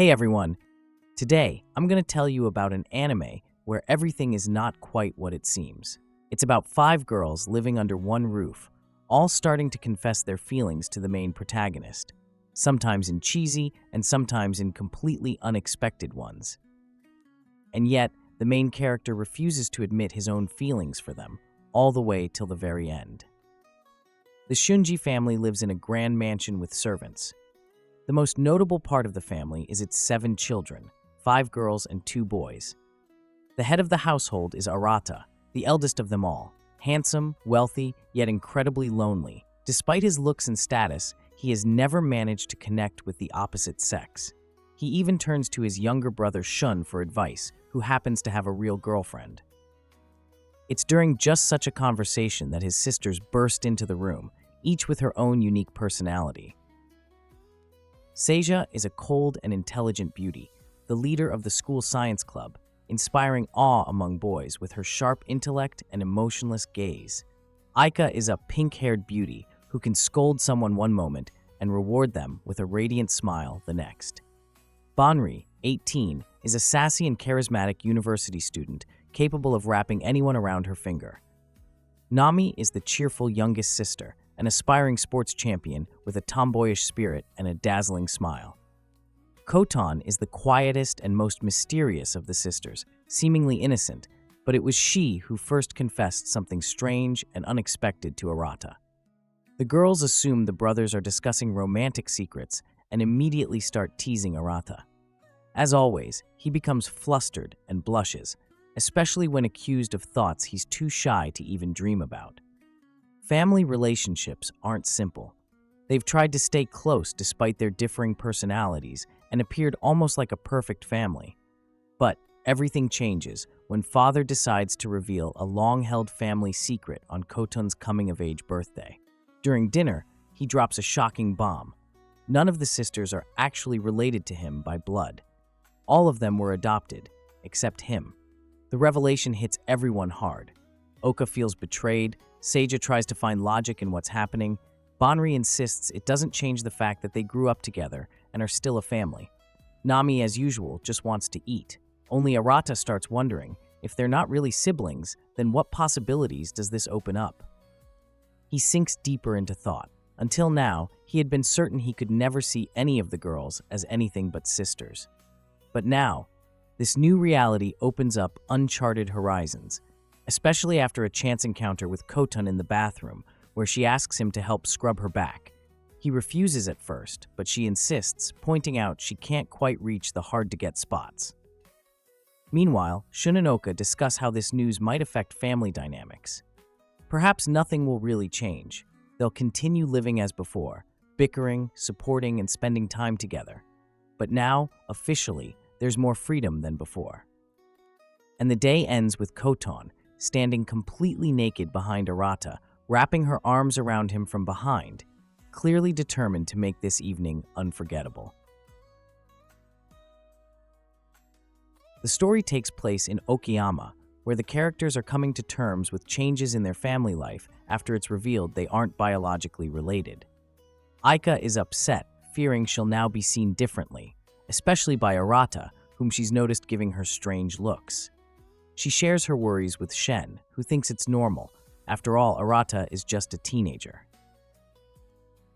Hey everyone! Today, I'm going to tell you about an anime where everything is not quite what it seems. It's about five girls living under one roof, all starting to confess their feelings to the main protagonist, sometimes in cheesy and sometimes in completely unexpected ones. And yet, the main character refuses to admit his own feelings for them, all the way till the very end. The Shunji family lives in a grand mansion with servants. The most notable part of the family is its 7 children, 5 girls and 2 boys. The head of the household is Arata, the eldest of them all, handsome, wealthy, yet incredibly lonely. Despite his looks and status, he has never managed to connect with the opposite sex. He even turns to his younger brother Shun for advice, who happens to have a real girlfriend. It's during just such a conversation that his sisters burst into the room, each with her own unique personality. Seiya is a cold and intelligent beauty, the leader of the school science club, inspiring awe among boys with her sharp intellect and emotionless gaze. Aika is a pink-haired beauty who can scold someone one moment and reward them with a radiant smile the next. Banri, 18, is a sassy and charismatic university student capable of wrapping anyone around her finger. Nami is the cheerful youngest sister, an aspiring sports champion with a tomboyish spirit and a dazzling smile. Koton is the quietest and most mysterious of the sisters, seemingly innocent, but it was she who first confessed something strange and unexpected to Arata. The girls assume the brothers are discussing romantic secrets and immediately start teasing Arata. As always, he becomes flustered and blushes, especially when accused of thoughts he's too shy to even dream about. Family relationships aren't simple. They've tried to stay close despite their differing personalities and appeared almost like a perfect family. But everything changes when father decides to reveal a long-held family secret on Koton's coming-of-age birthday. During dinner, he drops a shocking bomb. None of the sisters are actually related to him by blood. All of them were adopted, except him. The revelation hits everyone hard. Oka feels betrayed, Seiya tries to find logic in what's happening. Banri insists it doesn't change the fact that they grew up together and are still a family. Nami, as usual, just wants to eat. Only Arata starts wondering, if they're not really siblings, then what possibilities does this open up? He sinks deeper into thought. Until now, he had been certain he could never see any of the girls as anything but sisters. But now, this new reality opens up uncharted horizons, especially after a chance encounter with Koton in the bathroom, where she asks him to help scrub her back. He refuses at first, but she insists, pointing out she can't quite reach the hard-to-get spots. Meanwhile, Shun and Oka discuss how this news might affect family dynamics. Perhaps nothing will really change. They'll continue living as before, bickering, supporting, and spending time together. But now, officially, there's more freedom than before. And the day ends with Koton standing completely naked behind Arata, wrapping her arms around him from behind, clearly determined to make this evening unforgettable. The story takes place in Okayama, where the characters are coming to terms with changes in their family life after it's revealed they aren't biologically related. Aika is upset, fearing she'll now be seen differently, especially by Arata, whom she's noticed giving her strange looks. She shares her worries with Shen, who thinks it's normal. After all, Arata is just a teenager.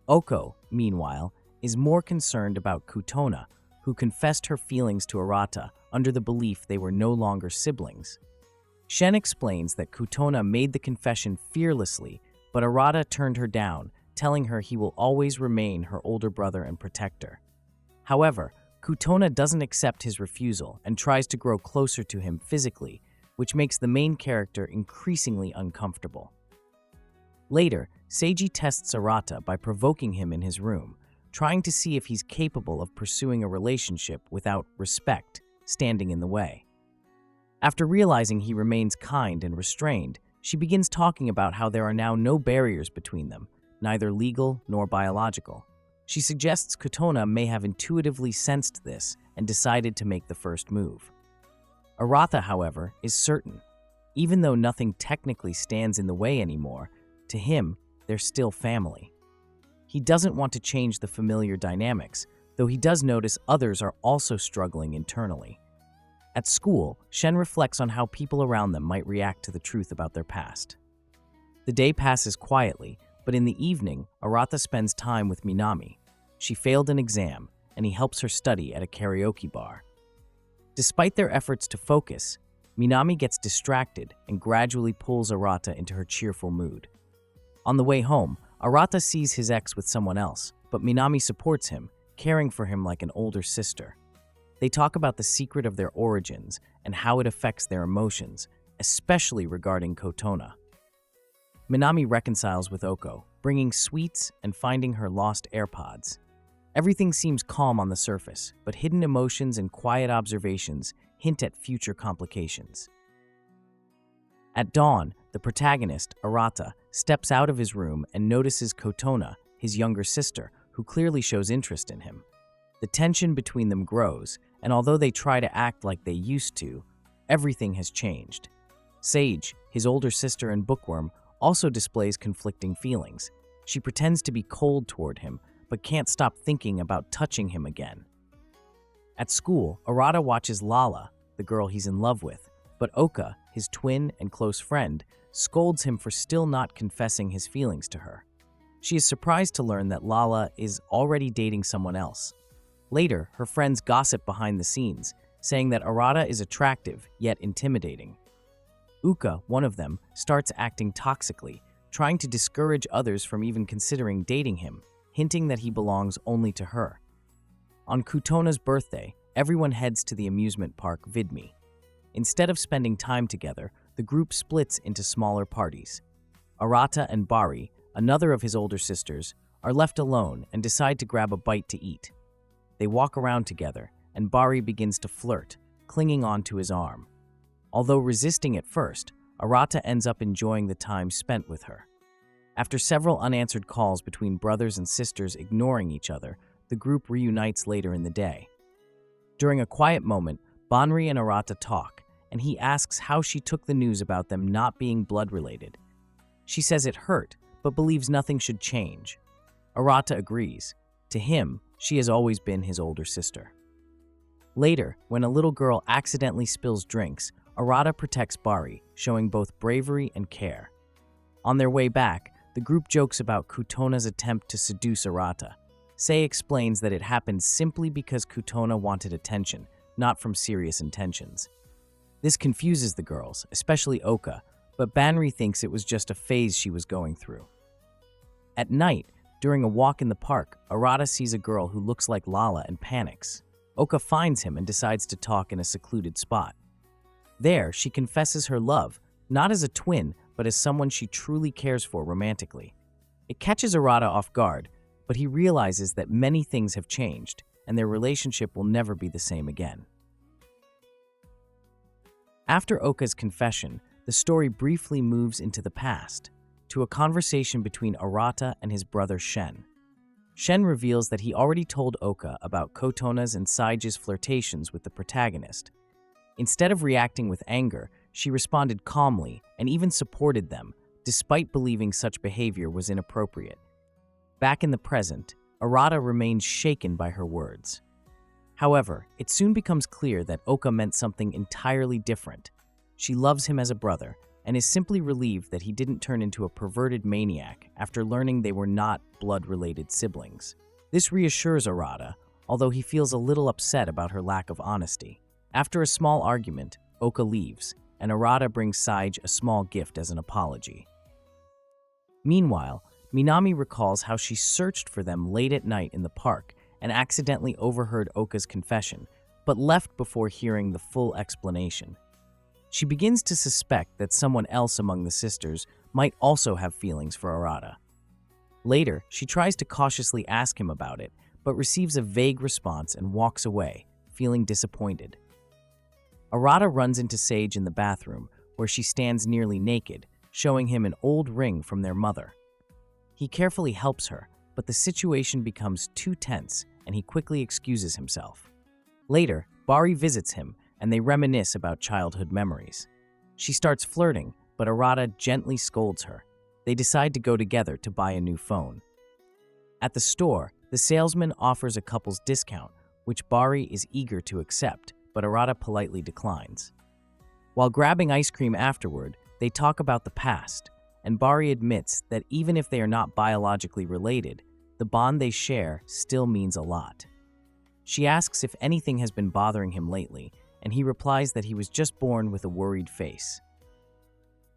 Oko, meanwhile, is more concerned about Kutona, who confessed her feelings to Arata under the belief they were no longer siblings. Shen explains that Kutona made the confession fearlessly, but Arata turned her down, telling her he will always remain her older brother and protector. However, Kutona doesn't accept his refusal and tries to grow closer to him physically, which makes the main character increasingly uncomfortable. Later, Seiji tests Arata by provoking him in his room, trying to see if he's capable of pursuing a relationship without respect standing in the way. After realizing he remains kind and restrained, she begins talking about how there are now no barriers between them, neither legal nor biological. She suggests Kutona may have intuitively sensed this and decided to make the first move. Arata, however, is certain. Even though nothing technically stands in the way anymore, to him, they're still family. He doesn't want to change the familiar dynamics, though he does notice others are also struggling internally. At school, Shen reflects on how people around them might react to the truth about their past. The day passes quietly, but in the evening, Arata spends time with Minami. She failed an exam, and he helps her study at a karaoke bar. Despite their efforts to focus, Minami gets distracted and gradually pulls Arata into her cheerful mood. On the way home, Arata sees his ex with someone else, but Minami supports him, caring for him like an older sister. They talk about the secret of their origins and how it affects their emotions, especially regarding Kotona. Minami reconciles with Oko, bringing sweets and finding her lost AirPods. Everything seems calm on the surface, but hidden emotions and quiet observations hint at future complications. At dawn, the protagonist, Arata, steps out of his room and notices Kotona, his younger sister, who clearly shows interest in him. The tension between them grows, and although they try to act like they used to, everything has changed. Sage, his older sister and Bookworm, also displays conflicting feelings. She pretends to be cold toward him, but can't stop thinking about touching him again. At school, Arata watches Lala, the girl he's in love with, but Oka, his twin and close friend, scolds him for still not confessing his feelings to her. She is surprised to learn that Lala is already dating someone else. Later, her friends gossip behind the scenes, saying that Arata is attractive yet intimidating. Uka, one of them, starts acting toxically, trying to discourage others from even considering dating him, hinting that he belongs only to her. On Kutona's birthday, everyone heads to the amusement park Vidme. Instead of spending time together, the group splits into smaller parties. Arata and Bari, another of his older sisters, are left alone and decide to grab a bite to eat. They walk around together, and Bari begins to flirt, clinging onto his arm. Although resisting at first, Arata ends up enjoying the time spent with her. After several unanswered calls between brothers and sisters ignoring each other, the group reunites later in the day. During a quiet moment, Banri and Arata talk, and he asks how she took the news about them not being blood-related. She says it hurt, but believes nothing should change. Arata agrees. To him, she has always been his older sister. Later, when a little girl accidentally spills drinks, Arata protects Bari, showing both bravery and care. On their way back, the group jokes about Kutona's attempt to seduce Arata. Sei explains that it happened simply because Kutona wanted attention, not from serious intentions. This confuses the girls, especially Oka, but Banri thinks it was just a phase she was going through. At night, during a walk in the park, Arata sees a girl who looks like Lala and panics. Oka finds him and decides to talk in a secluded spot. There, she confesses her love, not as a twin, but as someone she truly cares for romantically. It catches Arata off guard, but he realizes that many things have changed, and their relationship will never be the same again. After Oka's confession, the story briefly moves into the past, to a conversation between Arata and his brother Shen. Shen reveals that he already told Oka about Kotona's and Saige's flirtations with the protagonist. Instead of reacting with anger, she responded calmly and even supported them, despite believing such behavior was inappropriate. Back in the present, Arata remains shaken by her words. However, it soon becomes clear that Oka meant something entirely different. She loves him as a brother and is simply relieved that he didn't turn into a perverted maniac after learning they were not blood-related siblings. This reassures Arata, although he feels a little upset about her lack of honesty. After a small argument, Oka leaves, and Arata brings Saige a small gift as an apology. Meanwhile, Minami recalls how she searched for them late at night in the park and accidentally overheard Oka's confession, but left before hearing the full explanation. She begins to suspect that someone else among the sisters might also have feelings for Arata. Later, she tries to cautiously ask him about it, but receives a vague response and walks away, feeling disappointed. Arata runs into Sage in the bathroom, where she stands nearly naked, showing him an old ring from their mother. He carefully helps her, but the situation becomes too tense, and he quickly excuses himself. Later, Bari visits him, and they reminisce about childhood memories. She starts flirting, but Arata gently scolds her. They decide to go together to buy a new phone. At the store, The salesman offers a couple's discount, which Bari is eager to accept, but Arata politely declines. While grabbing ice cream afterward, they talk about the past, and Bari admits that even if they are not biologically related, the bond they share still means a lot. She asks if anything has been bothering him lately, and he replies that he was just born with a worried face.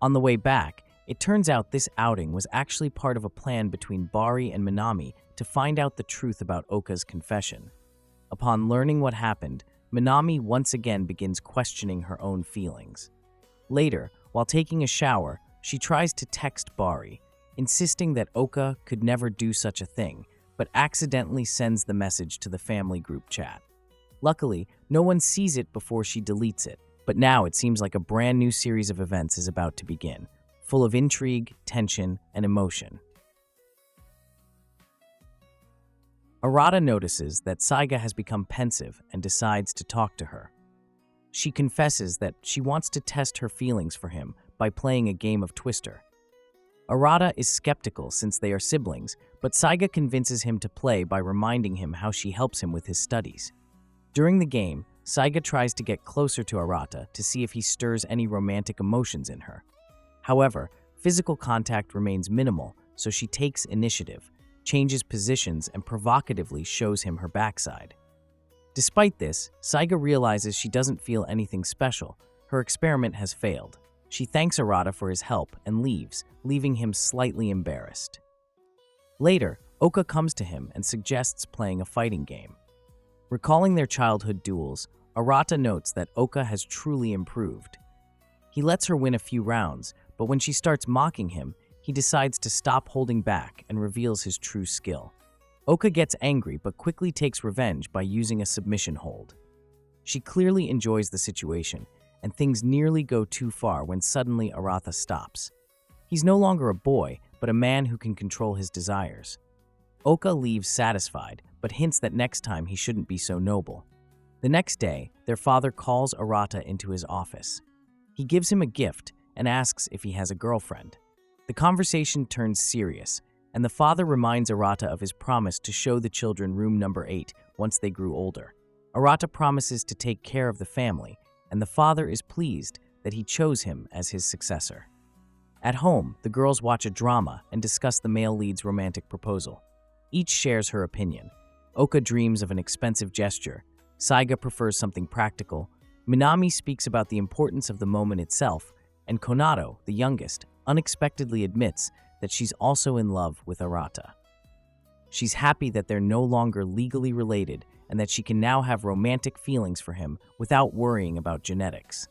On the way back, it turns out this outing was actually part of a plan between Bari and Minami to find out the truth about Oka's confession. Upon learning what happened, Minami once again begins questioning her own feelings. Later, while taking a shower, she tries to text Bari, insisting that Oka could never do such a thing, but accidentally sends the message to the family group chat. Luckily, no one sees it before she deletes it, but now it seems like a brand new series of events is about to begin, full of intrigue, tension, and emotion. Arata notices that Saiga has become pensive and decides to talk to her. She confesses that she wants to test her feelings for him by playing a game of Twister. Arata is skeptical since they are siblings, but Saiga convinces him to play by reminding him how she helps him with his studies. During the game, Saiga tries to get closer to Arata to see if he stirs any romantic emotions in her. However, physical contact remains minimal, so she takes initiative, changes positions, and provocatively shows him her backside. Despite this, Saiga realizes she doesn't feel anything special. Her experiment has failed. She thanks Arata for his help and leaves, leaving him slightly embarrassed. Later, Oka comes to him and suggests playing a fighting game. Recalling their childhood duels, Arata notes that Oka has truly improved. He lets her win a few rounds, but when she starts mocking him, he decides to stop holding back and reveals his true skill. Oka gets angry but quickly takes revenge by using a submission hold. She clearly enjoys the situation, and things nearly go too far when suddenly Arata stops. He's no longer a boy, but a man who can control his desires. Oka leaves satisfied, but hints that next time he shouldn't be so noble. The next day, their father calls Arata into his office. He gives him a gift and asks if he has a girlfriend. The conversation turns serious, and the father reminds Arata of his promise to show the children room number 8 once they grew older. Arata promises to take care of the family, and the father is pleased that he chose him as his successor. At home, the girls watch a drama and discuss the male lead's romantic proposal. Each shares her opinion. Oka dreams of an expensive gesture. Saiga prefers something practical. Minami speaks about the importance of the moment itself, and Konato, the youngest, unexpectedly admits that she's also in love with Arata. She's happy that they're no longer legally related and that she can now have romantic feelings for him without worrying about genetics.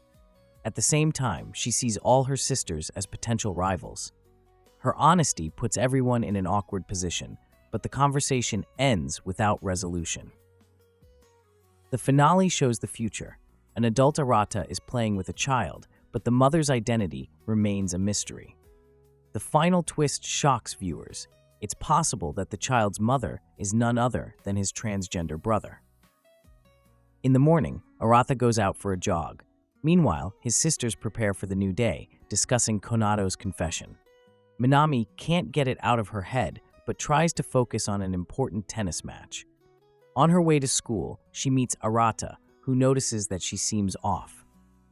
At the same time, she sees all her sisters as potential rivals. Her honesty puts everyone in an awkward position, but the conversation ends without resolution. The finale shows the future. An adult Arata is playing with a child, but the mother's identity remains a mystery. The final twist shocks viewers. It's possible that the child's mother is none other than his transgender brother. In the morning, Arata goes out for a jog. Meanwhile, his sisters prepare for the new day, discussing Konato's confession. Minami can't get it out of her head, but tries to focus on an important tennis match. On her way to school, she meets Arata, who notices that she seems off.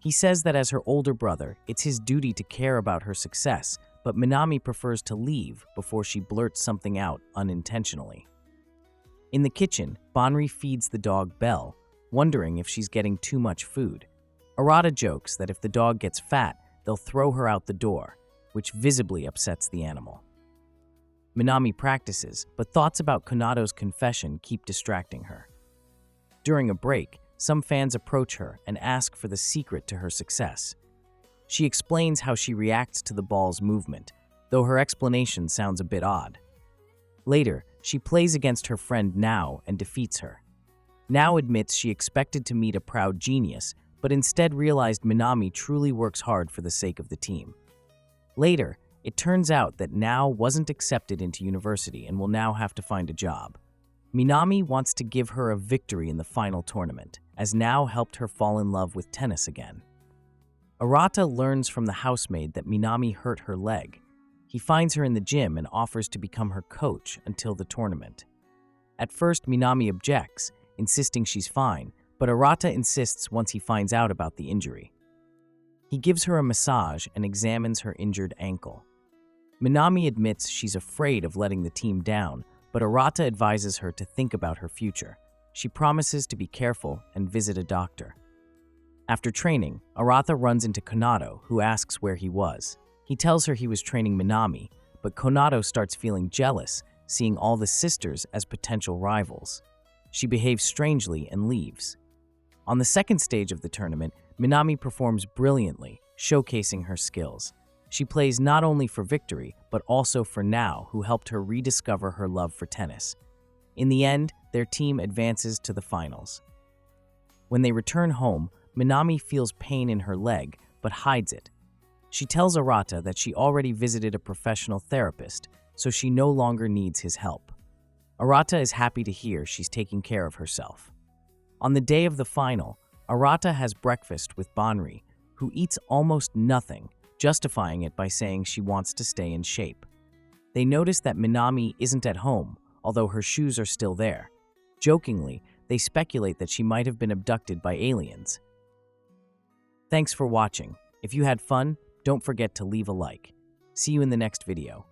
He says that as her older brother, it's his duty to care about her success, but Minami prefers to leave before she blurts something out unintentionally. In the kitchen, Banri feeds the dog Belle, wondering if she's getting too much food. Arata jokes that if the dog gets fat, they'll throw her out the door, which visibly upsets the animal. Minami practices, but thoughts about Konato's confession keep distracting her. During a break, some fans approach her and ask for the secret to her success. She explains how she reacts to the ball's movement, though her explanation sounds a bit odd. Later, she plays against her friend Nao and defeats her. Nao admits she expected to meet a proud genius, but instead realized Minami truly works hard for the sake of the team. Later, it turns out that Nao wasn't accepted into university and will now have to find a job. Minami wants to give her a victory in the final tournament, as Nao helped her fall in love with tennis again. Arata learns from the housemaid that Minami hurt her leg. He finds her in the gym and offers to become her coach until the tournament. At first, Minami objects, insisting she's fine, but Arata insists once he finds out about the injury. He gives her a massage and examines her injured ankle. Minami admits she's afraid of letting the team down, but Arata advises her to think about her future. She promises to be careful and visit a doctor. After training, Arata runs into Konado, who asks where he was. He tells her he was training Minami, but Konado starts feeling jealous, seeing all the sisters as potential rivals. She behaves strangely and leaves. On the second stage of the tournament, Minami performs brilliantly, showcasing her skills. She plays not only for victory, but also for Nao, who helped her rediscover her love for tennis. In the end, their team advances to the finals. When they return home, Minami feels pain in her leg, but hides it. She tells Arata that she already visited a professional therapist, so she no longer needs his help. Arata is happy to hear she's taking care of herself. On the day of the final, Arata has breakfast with Banri, who eats almost nothing, justifying it by saying she wants to stay in shape. They notice that Minami isn't at home, although her shoes are still there. Jokingly, they speculate that she might have been abducted by aliens. Thanks for watching. If you had fun, don't forget to leave a like. See you in the next video.